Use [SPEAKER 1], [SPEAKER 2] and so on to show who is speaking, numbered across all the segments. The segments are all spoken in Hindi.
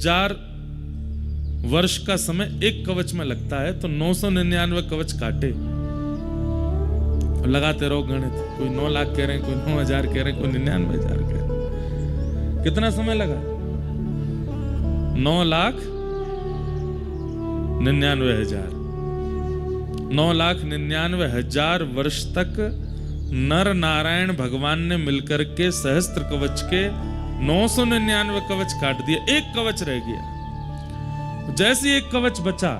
[SPEAKER 1] 1000 वर्ष का समय एक कवच में लगता है, तो 999 कवच काटे और लगाते रहो गणित। कोई 9 लाख कह रहे हैं, कोई 9,000 कह रहे हैं, कोई 99,000 कह रहे हैं। कितना समय लगा? 9,99,000। 9,99,000 वर्ष तक नर नारायण भगवान ने मिलकर के सहस्त्र कवच के 999 कवच काट दिए, एक कवच रह गया। जैसे एक कवच बचा,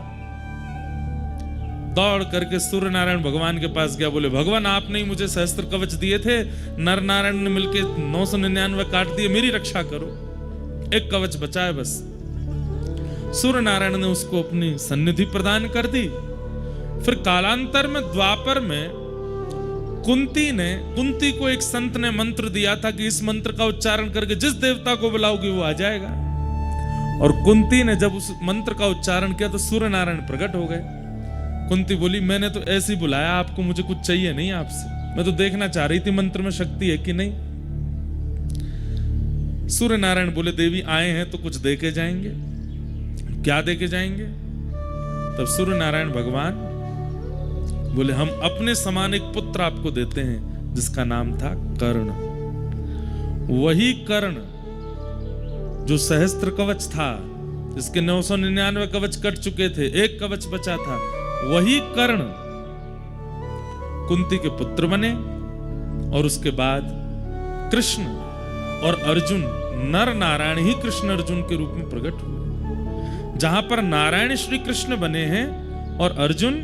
[SPEAKER 1] दौड़ करके सूर्य नारायण भगवान के पास गया, बोले भगवान आपने ही मुझे सहस्त्र कवच दिए थे, नर नारायण ने मिलके 999 काट दिए, मेरी रक्षा करो, एक कवच बचा है बस। सूर्य नारायण ने उसको अपनी सन्निधि प्रदान कर दी। फिर कालांतर में द्वापर में कुंती को एक संत ने मंत्र दिया था कि इस मंत्र का उच्चारण करके जिस देवता को बुलाओगे वो आ जाएगा। और कुंती ने जब उस मंत्र का उच्चारण किया तो सूर्य नारायण प्रकट हो गए। कुंती बोली मैंने तो ऐसे ही बुलाया आपको, मुझे कुछ चाहिए नहीं आपसे, मैं तो देखना चाह रही थी मंत्र में शक्ति है कि नहीं। सूर्य नारायण बोले देवी आए हैं तो कुछ दे के जाएंगे। क्या दे के जाएंगे? तब सूर्य नारायण भगवान बोले हम अपने समान एक पुत्र आपको देते हैं जिसका नाम था कर्ण। वही कर्ण जो सहस्त्र कवच था, जिसके 999 कवच कट चुके थे, एक कवच बचा था, वही कर्ण कुंती के पुत्र बने। और उसके बाद कृष्ण और अर्जुन, नर नारायण ही कृष्ण अर्जुन के रूप में प्रकट हुए। जहां पर नारायण श्री कृष्ण बने हैं और अर्जुन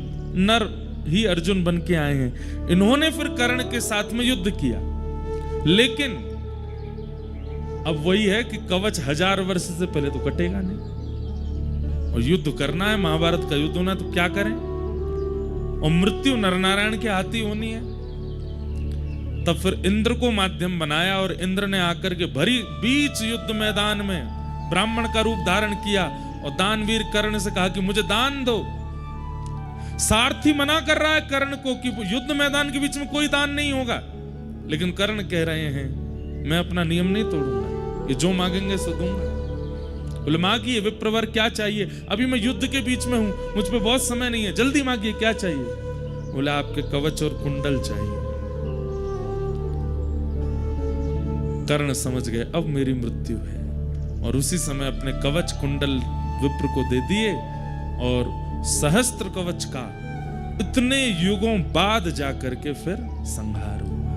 [SPEAKER 1] नर ही अर्जुन बन के आए हैं। इन्होंने फिर कर्ण के साथ में युद्ध किया, लेकिन अब वही है कि कवच 1000 वर्ष से पहले तो कटेगा नहीं, और युद्ध करना है, महाभारत का युद्ध होना, तो क्या करें? और मृत्यु नरनारायण के हाथ ही होनी है। तब फिर इंद्र को माध्यम बनाया और इंद्र ने आकर के भरी बीच युद्ध मैदान में ब्राह्मण का रूप धारण किया और दानवीर कर्ण से कहा कि मुझे दान दो। सारथी मना कर रहा है कर्ण को कि युद्ध मैदान के बीच में कोई दान नहीं होगा, लेकिन कर्ण कह रहे हैं मैं अपना नियम नहीं तोड़ूंगा, ये जो मांगेंगे सो दूंगा। बोले मांगिए विप्रवर, क्या चाहिए? अभी मैं युद्ध के बीच में हूं, मुझ पे बहुत समय नहीं है, जल्दी मांगिए, क्या चाहिए? बोले आपके कवच और कुंडल चाहिए। कर्ण समझ गए अब मेरी मृत्यु है, और उसी समय अपने कवच कुंडल विप्र को दे दिए, और सहस्त्र कवच का इतने युगों बाद जाकर के फिर संहार हुआ।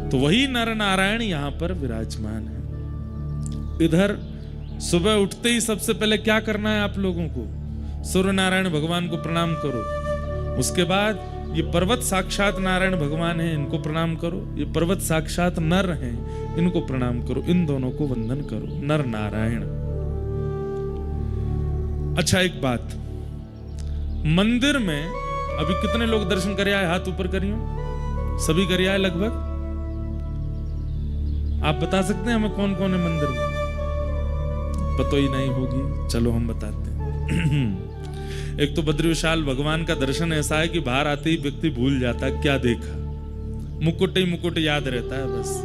[SPEAKER 1] तो वही नर नारायण यहां पर विराजमान है। इधर सुबह उठते ही सबसे पहले क्या करना है आप लोगों को? सूर्य नारायण भगवान को प्रणाम करो। उसके बाद ये पर्वत साक्षात नारायण भगवान है, इनको प्रणाम करो। ये पर्वत साक्षात नर हैं, इनको प्रणाम करो। इन दोनों को वंदन करो, नर नारायण। अच्छा एक बात, मंदिर में अभी कितने लोग दर्शन कर आए? हाथ ऊपर करियो। सभी कर आए लगभग? आप बता सकते हैं हमें कौन कौन है मंदिर में? पता ही नहीं होगी, चलो हम बताते हैं। एक तो बद्री विशाल भगवान का दर्शन ऐसा है कि बाहर आते ही व्यक्ति भूल जाता है क्या देखा, मुकुट ही मुकुट याद रहता है बस।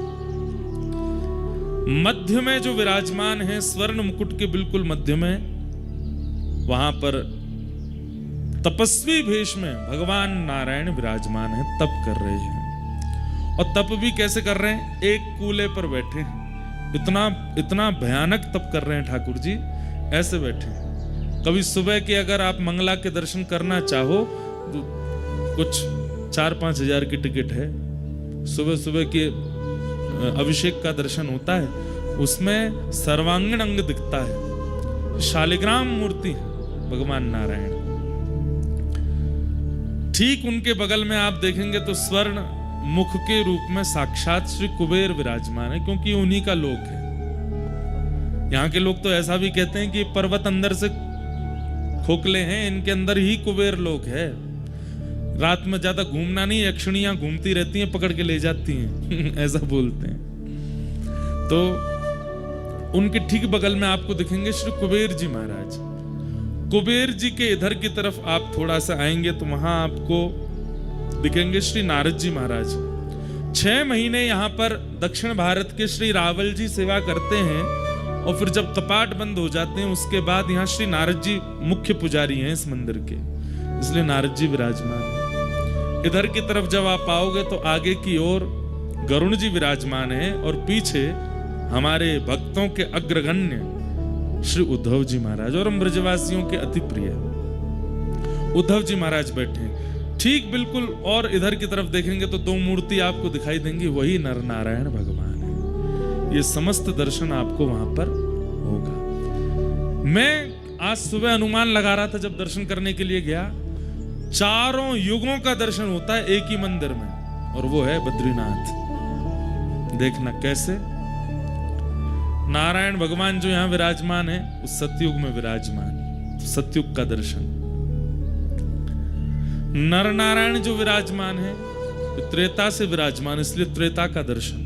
[SPEAKER 1] मध्य में जो विराजमान है, स्वर्ण मुकुट के बिल्कुल मध्य में, वहां पर तपस्वी भेष में भगवान नारायण विराजमान है, तप कर रहे हैं। और तप भी कैसे कर रहे हैं? एक कूले पर बैठे हैं। इतना भयानक तप कर रहे हैं ठाकुर जी, ऐसे बैठे हैं। कभी सुबह के अगर आप मंगला के दर्शन करना चाहो तो कुछ 4-5 हजार की टिकट है। सुबह सुबह के अभिषेक का दर्शन होता है, उसमें सर्वांगीण अंग दिखता है, शालिग्राम मूर्ति है भगवान नारायण। ठीक उनके बगल में आप देखेंगे तो स्वर्ण मुख के रूप में साक्षात श्री कुबेर विराजमान है, क्योंकि उन्हीं का लोक है। यहाँ के लोग तो ऐसा भी कहते हैं कि पर्वत अंदर से खोखले हैं, इनके अंदर ही कुबेर लोक है। रात में ज्यादा घूमना नहीं, यक्षिणियां घूमती रहती हैं, पकड़ के ले जाती हैं ऐसा बोलते हैं। तो उनके ठीक बगल में आपको दिखेंगे श्री कुबेर जी महाराज। कुबेर जी के इधर की तरफ आप थोड़ा सा आएंगे तो वहां आपको दिखेंगे श्री नारद जी महाराज। 6 महीने यहाँ पर दक्षिण भारत के श्री रावल जी सेवा करते हैं, और फिर जब कपाट बंद हो जाते हैं उसके बाद यहाँ श्री नारद जी मुख्य पुजारी हैं इस मंदिर के, इसलिए नारद जी विराजमान हैं। इधर की तरफ जब आप आओगे तो आगे की ओर गरुण जी विराजमान हैं और पीछे हमारे भक्तों के अग्रगण्य श्री उद्धव जी महाराज और हम ब्रजवासियों के अति प्रिय उद्धव जी महाराज बैठे हैं ठीक बिल्कुल। और इधर की तरफ देखेंगे तो दो मूर्ति आपको दिखाई देंगी, वही नर नारायण भगवान है। ये समस्त दर्शन आपको वहां पर होगा। मैं आज सुबह अनुमान लगा रहा था जब दर्शन करने के लिए गया, चारों युगों का दर्शन होता है एक ही मंदिर में, और वो है बद्रीनाथ। देखना कैसे नारायण भगवान जो यहां विराजमान है उस सतयुग में विराजमान, तो सतयुग का दर्शन। नर नारायण जो विराजमान है त्रेता से विराजमान, इसलिए त्रेता का दर्शन।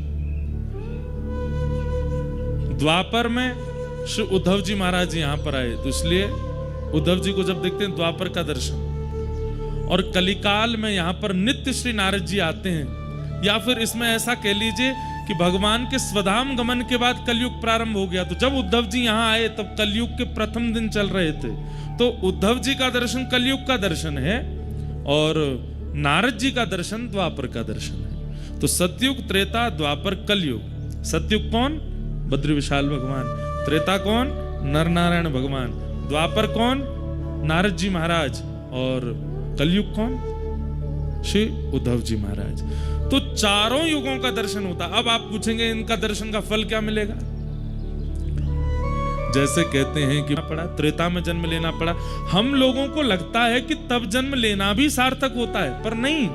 [SPEAKER 1] द्वापर में श्री उद्धव जी महाराज यहां पर आए तो इसलिए उद्धव जी को जब देखते हैं द्वापर का दर्शन। और कलिकाल में यहां पर नित्य श्री नारद जी आते हैं, या फिर इसमें ऐसा कह लीजिए कि भगवान के स्वधाम गमन के बाद कलयुग प्रारंभ हो गया। तो जब उद्धव जी यहां आए तब कलयुग के प्रथम दिन चल रहे थे, तो उद्धव जी का दर्शन कलयुग का दर्शन है और नारद जी का दर्शन द्वापर का दर्शन है। तो सतयुग, त्रेता, द्वापर, कलयुग। सतयुग कौन? बद्री विशाल भगवान। त्रेता कौन? नर नारायण भगवान। द्वापर कौन? नारद जी महाराज। और कलयुग कौन? श्री उद्धव जी महाराज। तो चारों युगों का दर्शन होता। अब आप पूछेंगे इनका दर्शन का फल क्या मिलेगा? जैसे कहते हैं कि पड़ा त्रेता में जन्म लेना पड़ा, हम लोगों को लगता है कि तब जन्म लेना भी सार्थक होता है, पर नहीं,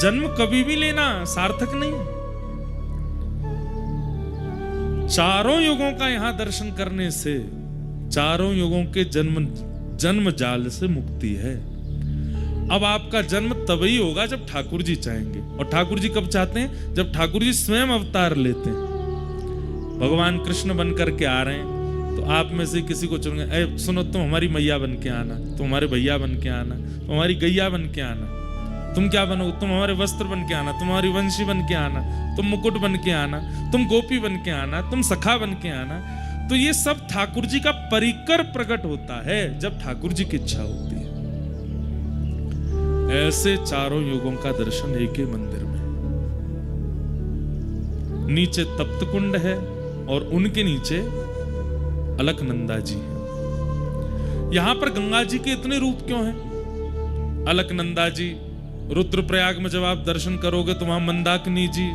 [SPEAKER 1] जन्म कभी भी लेना सार्थक नहीं। चारों युगों का यहां दर्शन करने से चारों युगों के जन्म जाल से मुक्ति है। अब आपका जन्म तभी होगा जब ठाकुर जी चाहेंगे, और ठाकुर जी कब चाहते हैं? जब ठाकुर जी स्वयं अवतार लेते हैं। भगवान कृष्ण बन करके आ रहे हैं तो आप में से किसी को चुनेंगे, ए सुनो तुम हमारी मैया बन के आना, तुम हमारे भैया बन के आना, तुम हमारी गैया बन के आना। तुम क्या बनोगे? तुम हमारे वस्त्र बन के आना, तुम हमारी वंशी बन के आना, तुम मुकुट बन के आना, तुम गोपी बन के आना, तुम सखा बन के आना। तो ये सब ठाकुर जी का परिकर प्रकट होता है जब ठाकुर जी की इच्छा होती है। ऐसे चारों युगों का दर्शन एक ही मंदिर में। नीचे तप्त कुंड है और उनके नीचे अलकनंदा जी है। यहां पर गंगा जी के इतने रूप क्यों हैं? अलकनंदा जी, रुद्रप्रयाग में जब आप दर्शन करोगे तो वहां मंदाकिनी जी,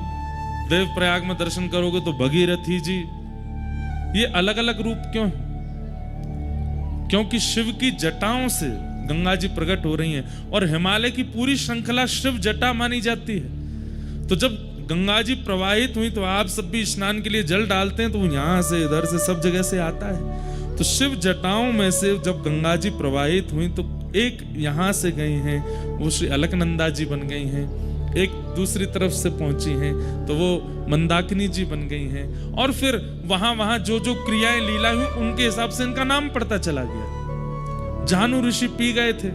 [SPEAKER 1] देवप्रयाग में दर्शन करोगे तो भगीरथी जी। ये अलग अलग रूप क्यों हैं? क्योंकि शिव की जटाओं से गंगा जी प्रकट हो रही हैं और हिमालय की पूरी श्रृंखला शिव जटा मानी जाती है। तो जब गंगा जी प्रवाहित हुई तो आप सब भी स्नान के लिए जल डालते हैं, तो यहां से इधर से सब जगह से आता है। तो शिव जटाओं में से जब गंगा जी प्रवाहित हुई तो एक यहां से गई हैं, वो श्री अलकनंदा जी बन गई हैं। एक दूसरी तरफ से पहुंची हैं तो वो मंदाकिनी जी बन गई हैं। और फिर वहां वहां जो जो क्रियाएं लीला हुई उनके हिसाब से इनका नाम पड़ता चला गया। जानु ऋषि पी गए थे,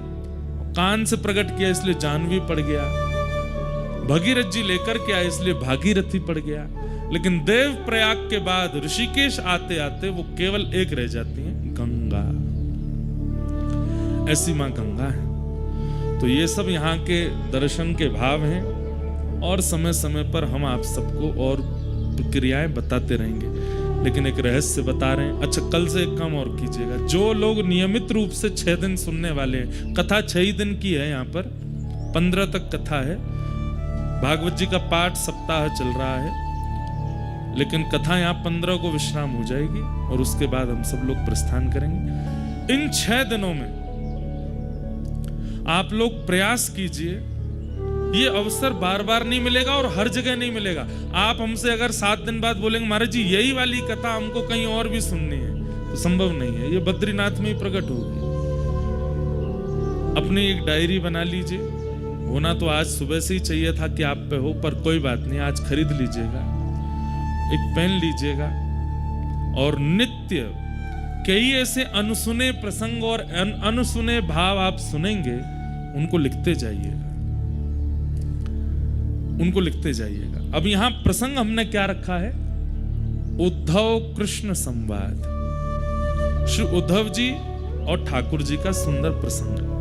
[SPEAKER 1] कान से प्रकट किया इसलिए जानवी पड़ गया। भगीरथ जी लेकर के आए इसलिए भागीरथी पड़ गया। लेकिन देव प्रयाग के बाद ऋषिकेश आते आते वो केवल एक रह जाती हैं, गंगा। ऐसी मां गंगा है। तो ये सब यहाँ के दर्शन के भाव हैं और समय समय पर हम आप सबको और प्रक्रियाएं बताते रहेंगे। लेकिन एक रहस्य बता रहे हैं। अच्छा, कल से एक काम और कीजिएगा। जो लोग नियमित रूप से 6 दिन सुनने वाले हैं, कथा 6 ही दिन की है, यहाँ पर 15 तक कथा है। भागवत जी का पाठ सप्ताह चल रहा है, लेकिन कथा यहाँ 15 को विश्राम हो जाएगी और उसके बाद हम सब लोग प्रस्थान करेंगे। इन 6 दिनों में आप लोग प्रयास कीजिए। ये अवसर बार बार नहीं मिलेगा और हर जगह नहीं मिलेगा। आप हमसे अगर 7 दिन बाद बोलेंगे महाराज जी यही वाली कथा हमको कहीं और भी सुननी है, तो संभव नहीं है। ये बद्रीनाथ में ही प्रकट होगी। अपनी एक डायरी बना लीजिए। होना तो आज सुबह से ही चाहिए था कि आप पे हो, पर कोई बात नहीं, आज खरीद लीजिएगा। एक पेन लीजिएगा और नित्य कई ऐसे अनसुने प्रसंग और अनसुने भाव आप सुनेंगे, उनको लिखते जाइएगा, उनको लिखते जाइएगा। अब यहां प्रसंग हमने क्या रखा है? उद्धव कृष्ण संवाद, श्री उद्धव जी और ठाकुर जी का सुंदर प्रसंग।